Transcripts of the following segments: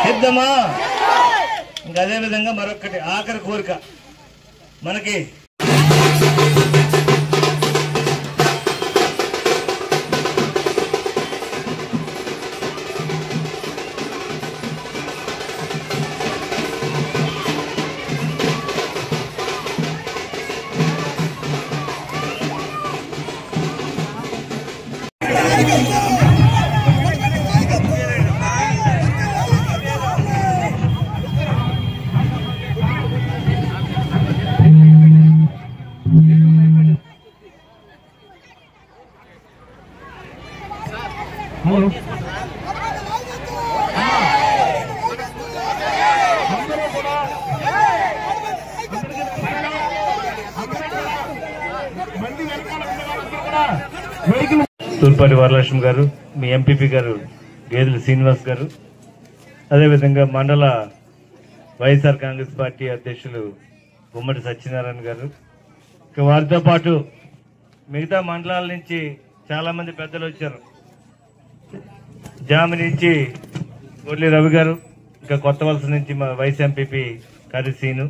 సిద్ధమా? ఇంకా అదే విధంగా మరొకటి ఆఖరి కోరిక మనకి తూర్పాటి వరలక్ష్మి గారు, మీ ఎంపీపీ గారు గేదెల శ్రీనివాస్ గారు, అదేవిధంగా మండల వైఎస్ఆర్ కాంగ్రెస్ పార్టీ అధ్యక్షులు గుమ్మడి సత్యనారాయణ గారు, ఇంకా వారితో పాటు మిగతా మండలాల నుంచి చాలా మంది పెద్దలు వచ్చారు. జామి నుంచి గొడ్లి రవి గారు, ఇంకా కొత్త వలస నుంచి మా వైస్ ఎంపీపీ కరిసీను,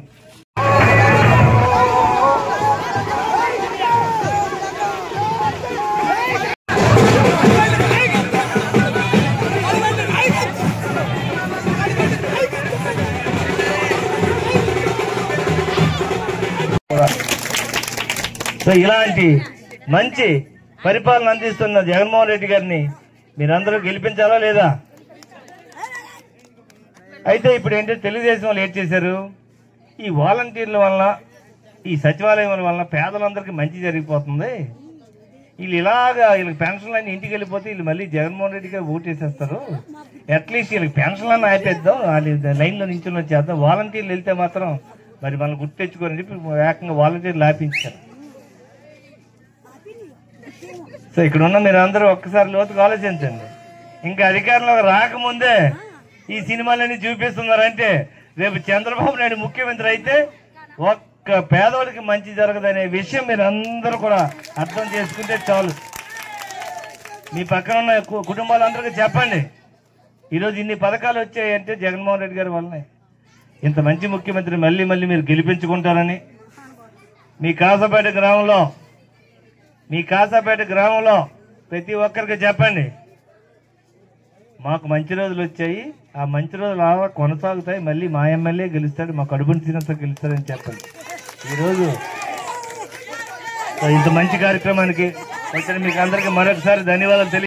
సో ఇలాంటి మంచి పరిపాలన అందిస్తున్న జగన్మోహన్ రెడ్డి గారిని మీరందరూ గెలిపించాలా లేదా? అయితే ఇప్పుడు ఏంటంటే తెలుగుదేశం వాళ్ళు ఏం చేశారు, ఈ వాలంటీర్ల వలన, ఈ సచివాలయం వలన పేదలందరికీ మంచి జరిగిపోతుంది, వీళ్ళు ఇలాగా వీళ్ళకి పెన్షన్లు అన్నీ ఇంటికి వెళ్ళిపోతే వీళ్ళు మళ్ళీ జగన్మోహన్ రెడ్డి గారు ఓటేసేస్తారు, అట్లీస్ట్ వీళ్ళకి పెన్షన్లు అన్నీ ఆపేద్దాం, వాళ్ళు లైన్లో నించుని వచ్చేద్దాం, వాలంటీర్లు వెళ్తే మాత్రం మరి మనం గుర్తు తెచ్చుకోరని చెప్పి ఏకంగా వాలంటీర్లు ఆపించారు. సో ఇక్కడ ఉన్న మీరు అందరూ ఒక్కసారి లోతుగా ఆలోచించండి. ఇంకా అధికారంలోకి రాకముందే ఈ సినిమాలన్నీ చూపిస్తున్నారంటే రేపు చంద్రబాబు నాయుడు ముఖ్యమంత్రి అయితే ఒక్క పేదవాడికి మంచి జరగదనే విషయం మీరు అందరూ కూడా అర్థం చేసుకుంటే చాలు. మీ పక్కన ఉన్న కుటుంబాలందరికీ చెప్పండి, ఈరోజు ఇన్ని పథకాలు వచ్చాయంటే జగన్మోహన్ రెడ్డి గారి వల్లనే. ఇంత మంచి ముఖ్యమంత్రి మళ్ళీ మళ్ళీ మీరు గెలిపించుకుంటారని మీ కాసాపేట గ్రామంలో ప్రతి ఒక్కరికి చెప్పండి, మాకు మంచి రోజులు వచ్చాయి, ఆ మంచి రోజులు అలా కొనసాగుతాయి, మళ్ళీ మా ఎమ్మెల్యే గెలుస్తాడు, మా కడుపుని తినంత గెలుస్తాడని చెప్పండి. ఈరోజు ఇంత మంచి కార్యక్రమానికి వచ్చిన మీకు అందరికీ మరొకసారి ధన్యవాదాలు తెలియ